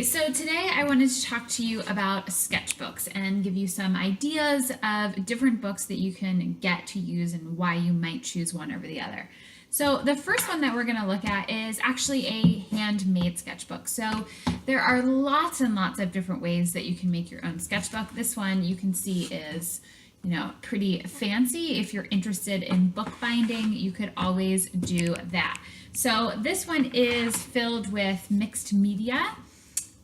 So today I wanted to talk to you about sketchbooks and give you some ideas of different books that you can get to use and why you might choose one over the other. So the first one that we're going to look at is actually a handmade sketchbook. So there are lots and lots of different ways that you can make your own sketchbook. This one you can see is pretty fancy. If you're interested in bookbinding, you could always do that. So this one is filled with mixed media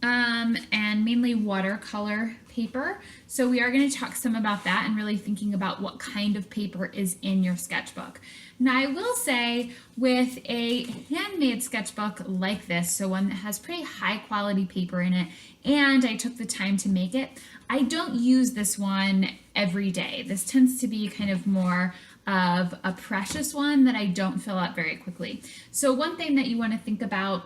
and mainly watercolor paper. So we are going to talk some about that and really thinking about what kind of paper is in your sketchbook. Now I will say with a handmade sketchbook like this, so one that has pretty high quality paper in it, and I took the time to make it, I don't use this one every day. This tends to be kind of more of a precious one that I don't fill up very quickly. So one thing that you want to think about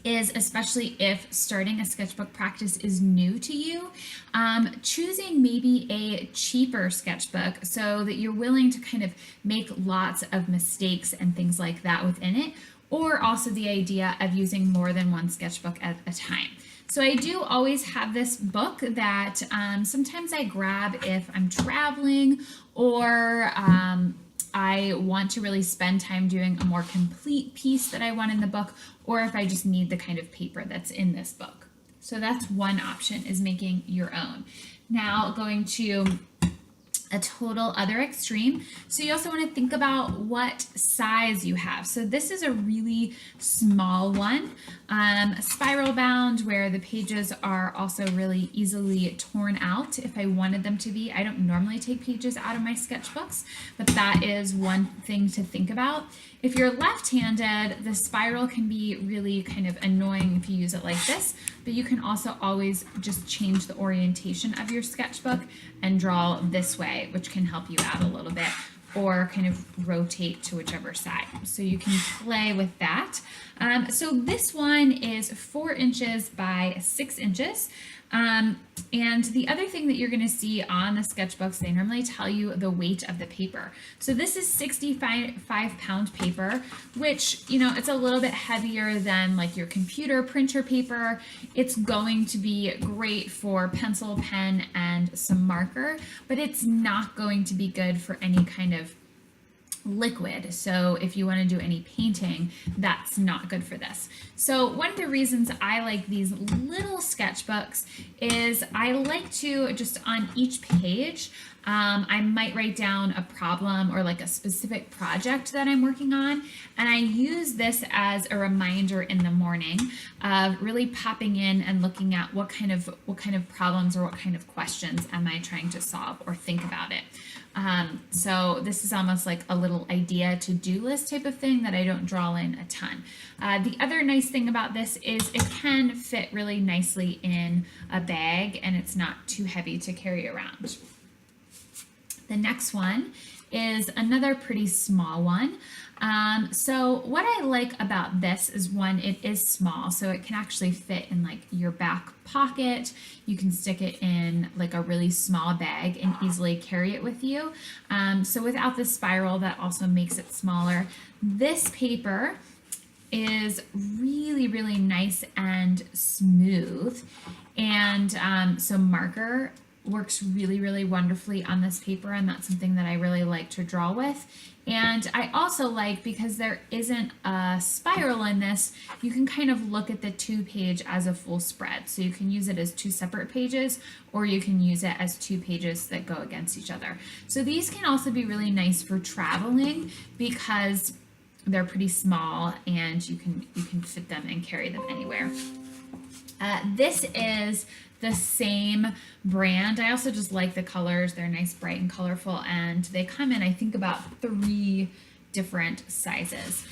is, especially if starting a sketchbook practice is new to you, choosing maybe a cheaper sketchbook so that you're willing to kind of make lots of mistakes and things like that within it, or also the idea of using more than one sketchbook at a time. So I do always have this book that sometimes I grab if I'm traveling or I want to really spend time doing a more complete piece that I want in the book, or if I just need the kind of paper that's in this book. So that's one option, is making your own. Now going to a total other extreme. So you also want to think about what size you have. So this is a really small one, spiral bound, where the pages are also really easily torn out if I wanted them to be. I don't normally take pages out of my sketchbooks, but that is one thing to think about. If you're left-handed, the spiral can be really kind of annoying if you use it like this, but you can also always just change the orientation of your sketchbook and draw this way, which can help you out a little bit, or kind of rotate to whichever side. So you can play with that. So this one is 4 inches by 6 inches. And the other thing that you're going to see on the sketchbooks, they normally tell you the weight of the paper. So this is 65-pound paper, which, it's a little bit heavier than like your computer printer paper. It's going to be great for pencil, pen, and some marker, but it's not going to be good for any kind of liquid. So if you want to do any painting, that's not good for this. So one of the reasons I like these little sketchbooks is I like to just on each page, I might write down a problem or like a specific project that I'm working on, and I use this as a reminder in the morning of really popping in and looking at what kind of problems or what kind of questions am I trying to solve or think about it. So this is almost like a little idea to-do list type of thing that I don't draw in a ton. The other nice thing about this is it can fit really nicely in a bag and it's not too heavy to carry around. The next one is another pretty small one. So what I like about this is, one, it is small, so it can actually fit in like your back pocket. You can stick it in like a really small bag and easily carry it with you. So without the spiral, that also makes it smaller. This paper is really, really nice and smooth, and so marker works really, really wonderfully on this paper, and that's something that I really like to draw with. And I also like, because there isn't a spiral in this, you can kind of look at the 2-page as a full spread. So you can use it as 2 separate pages, or you can use it as 2 pages that go against each other. So these can also be really nice for traveling because they're pretty small and you can fit them and carry them anywhere. This is the same brand. I also just like the colors. They're nice, bright, and colorful, and they come in, I think, about 3 different sizes.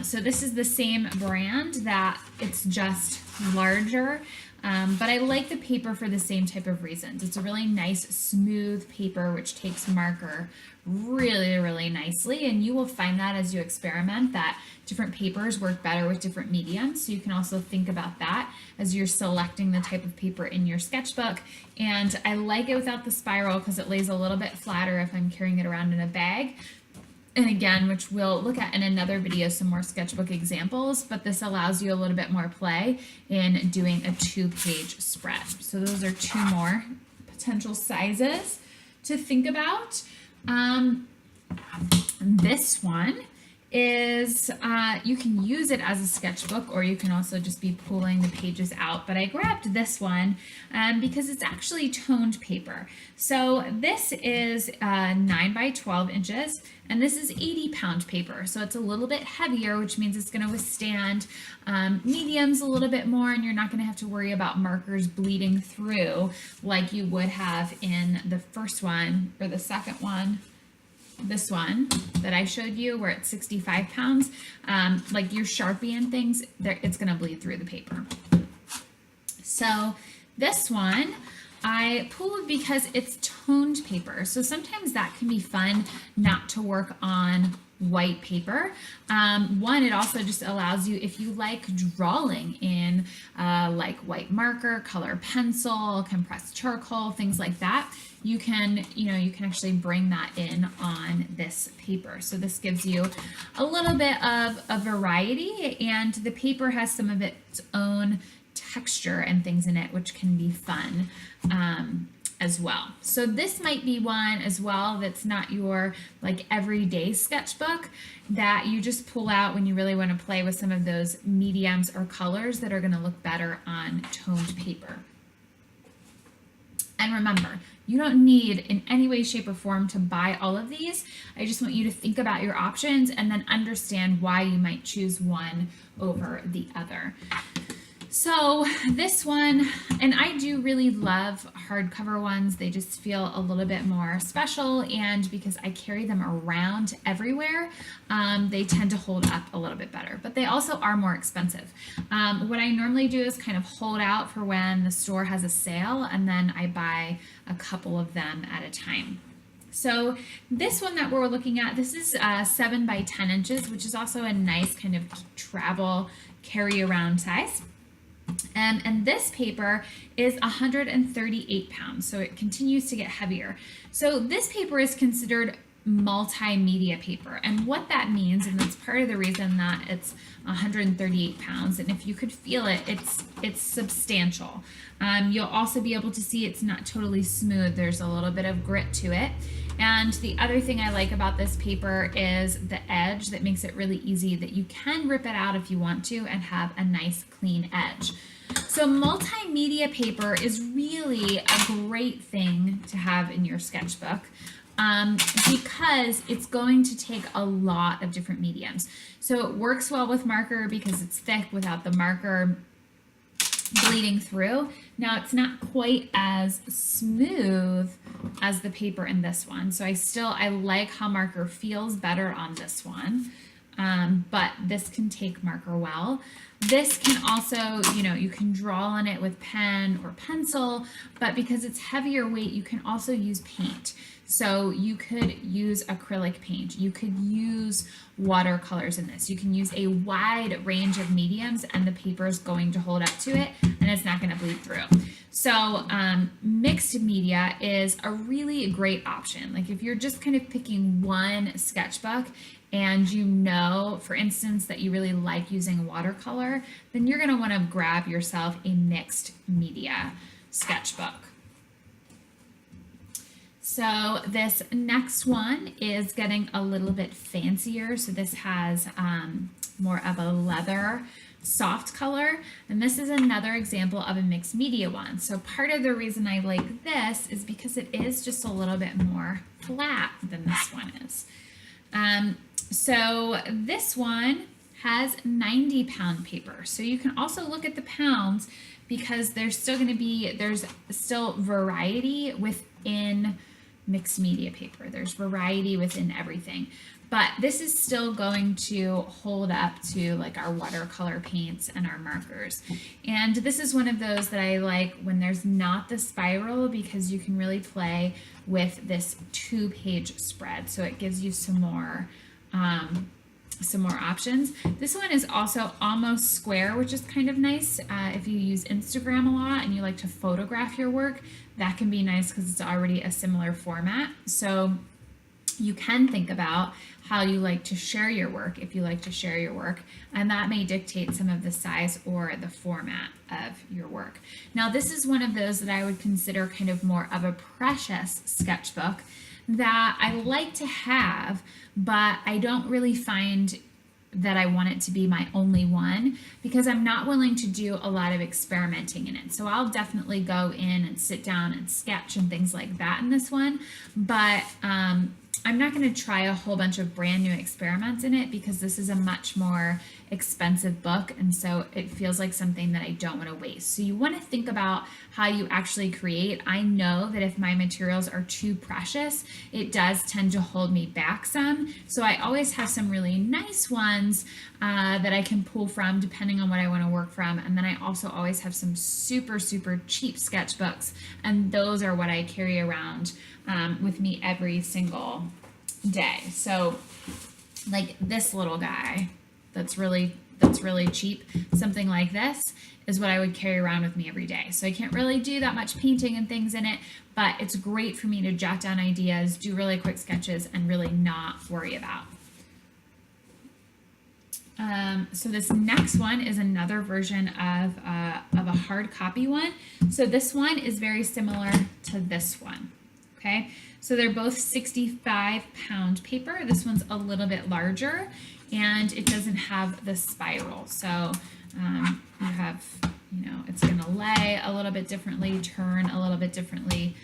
So this is the same brand, that it's just larger, but I like the paper for the same type of reasons. It's a really nice, smooth paper, which takes marker really, really nicely, and you will find that as you experiment that different papers work better with different mediums. So you can also think about that as you're selecting the type of paper in your sketchbook. And I like it without the spiral because it lays a little bit flatter if I'm carrying it around in a bag. And again, which we'll look at in another video, some more sketchbook examples, but this allows you a little bit more play in doing a 2-page spread. So those are 2 more potential sizes to think about. This one is, you can use it as a sketchbook, or you can also just be pulling the pages out, but I grabbed this one because it's actually toned paper. So this is 9 by 12 inches, and this is 80-pound paper, so it's a little bit heavier, which means it's going to withstand mediums a little bit more, and you're not going to have to worry about markers bleeding through like you would have in the first one or the second one. This one that I showed you where it's 65 pounds, like your Sharpie and things, it's going to bleed through the paper. So this one I pulled because it's toned paper. So sometimes that can be fun not to work on white paper. One, it also just allows you, if you like drawing in like white marker, color pencil, compressed charcoal, things like that, you can actually bring that in on this paper. So this gives you a little bit of a variety, and the paper has some of its own texture and things in it, which can be fun as well. So this might be one as well that's not your like everyday sketchbook, that you just pull out when you really want to play with some of those mediums or colors that are going to look better on toned paper. And remember, you don't need in any way, shape, or form to buy all of these. I just want you to think about your options and then understand why you might choose one over the other. So this one, and I do really love hardcover ones. They just feel a little bit more special, and because I carry them around everywhere, they tend to hold up a little bit better, but they also are more expensive. What I normally do is kind of hold out for when the store has a sale, and then I buy a couple of them at a time. So this one that we're looking at, this is 7 by 10 inches, which is also a nice kind of travel carry around size. And this paper is 138 pounds, so it continues to get heavier. So this paper is considered multimedia paper, and what that means, and that's part of the reason that it's 138 pounds, and if you could feel it, it's substantial. You'll also be able to see it's not totally smooth. There's a little bit of grit to it. And the other thing I like about this paper is the edge that makes it really easy, that you can rip it out if you want to and have a nice clean edge. So multimedia paper is really a great thing to have in your sketchbook because it's going to take a lot of different mediums. So it works well with marker because it's thick without the marker bleeding through. Now it's not quite as smooth as the paper in this one, so I like how marker feels better on this one, but this can take marker well. This can also, you can draw on it with pen or pencil, but because it's heavier weight, you can also use paint. So you could use acrylic paint, you could use watercolors in this, you can use a wide range of mediums, and the paper is going to hold up to it and it's not going to bleed through. So mixed media is a really great option. Like if you're just kind of picking one sketchbook and for instance, that you really like using watercolor, then you're going to want to grab yourself a mixed media sketchbook. So this next one is getting a little bit fancier. So this has more of a leather soft color, and this is another example of a mixed media one. So part of the reason I like this is because it is just a little bit more flat than this one is. So this one has 90-pound paper. So you can also look at the pounds because there's still variety within mixed media paper. There's variety within everything, but this is still going to hold up to like our watercolor paints and our markers. And this is one of those that I like when there's not the spiral, because you can really play with this 2-page spread. So it gives you some more options. This one is also almost square, which is kind of nice. If you use Instagram a lot and you like to photograph your work, that can be nice because it's already a similar format. So You can think about how you like to share your work, if you like to share your work, and that may dictate some of the size or the format of your work. Now, this is one of those that I would consider kind of more of a precious sketchbook that I like to have, but I don't really find that I want it to be my only one because I'm not willing to do a lot of experimenting in it. So I'll definitely go in and sit down and sketch and things like that in this one, but I'm not going to try a whole bunch of brand new experiments in it because this is a much more expensive book, and so it feels like something that I don't want to waste. So you want to think about how you actually create. I know that if my materials are too precious, it does tend to hold me back some. So I always have some really nice ones that I can pull from depending on what I want to work from. And then I also always have some super, super cheap sketchbooks, and those are what I carry around with me every single day. So like this little guy that's really cheap, something like this is what I would carry around with me every day. So I can't really do that much painting and things in it, but it's great for me to jot down ideas, do really quick sketches, and really not worry about. So this next one is another version of a hard copy one. So this one is very similar to this one. Okay, so they're both 65-pound paper. This one's a little bit larger, and it doesn't have the spiral. So you have, it's going to lay a little bit differently, turn a little bit differently.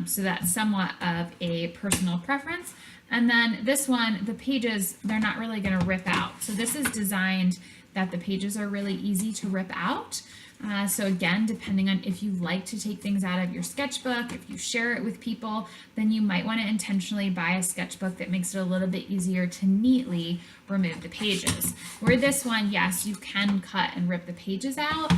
So that's somewhat of a personal preference. And then this one, the pages, they're not really going to rip out. So this is designed that the pages are really easy to rip out. So again, depending on if you like to take things out of your sketchbook, if you share it with people, then you might want to intentionally buy a sketchbook that makes it a little bit easier to neatly remove the pages. Where this one, yes, you can cut and rip the pages out,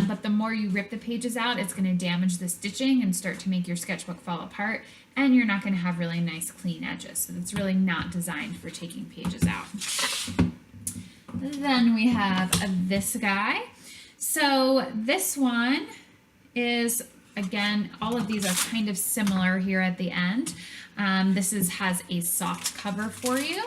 but the more you rip the pages out, it's going to damage the stitching and start to make your sketchbook fall apart, and you're not going to have really nice clean edges. So it's really not designed for taking pages out. Then we have this guy. So this one is, again, all of these are kind of similar here at the end. This has a soft cover for you.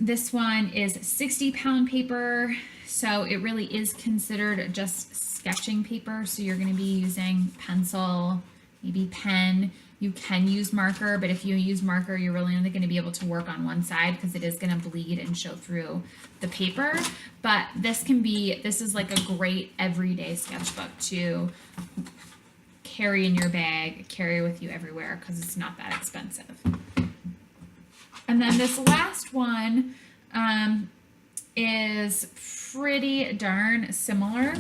This one is 60-pound paper, so it really is considered just sketching paper. So you're going to be using pencil, maybe pen. You can use marker, but if you use marker, you're really only going to be able to work on one side because it is going to bleed and show through the paper. But this is like a great everyday sketchbook to carry in your bag, carry with you everywhere because it's not that expensive. And then this last one is pretty darn similar.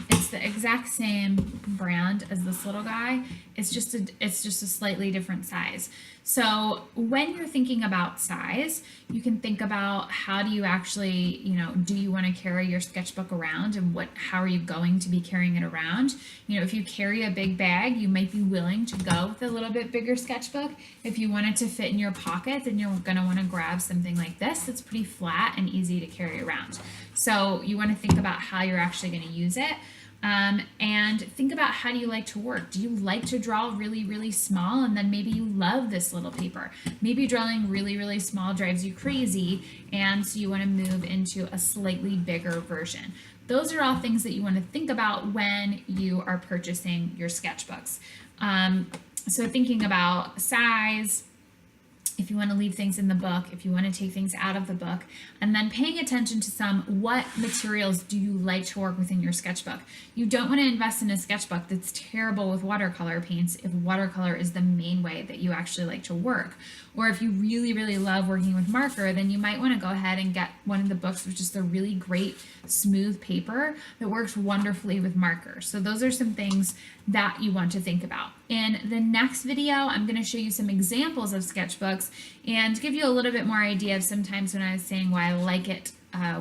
It's the exact same brand as this little guy. It's just a slightly different size. So when you're thinking about size, you can think about how do you actually, do you want to carry your sketchbook around, and how are you going to be carrying it around? If you carry a big bag, you might be willing to go with a little bit bigger sketchbook. If you want it to fit in your pocket, then you're going to want to grab something like this that's pretty flat and easy to carry around. So you want to think about how you're actually going to use it. And think about, how do you like to work? Do you like to draw really, really small, and then maybe you love this little paper? Maybe drawing really, really small drives you crazy, and so you want to move into a slightly bigger version. Those are all things that you want to think about when you are purchasing your sketchbooks. So thinking about size, if you want to leave things in the book, if you want to take things out of the book, and then paying attention to what materials do you like to work with in your sketchbook. You don't want to invest in a sketchbook that's terrible with watercolor paints if watercolor is the main way that you actually like to work. Or if you really, really love working with marker, then you might want to go ahead and get one of the books with just a really great smooth paper that works wonderfully with marker. So those are some things that you want to think about. In the next video, I'm going to show you some examples of sketchbooks and give you a little bit more idea of sometimes when I was saying why I like it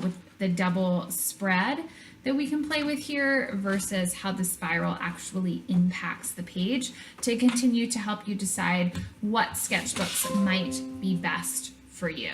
with the double spread that we can play with here versus how the spiral actually impacts the page, to continue to help you decide what sketchbooks might be best for you.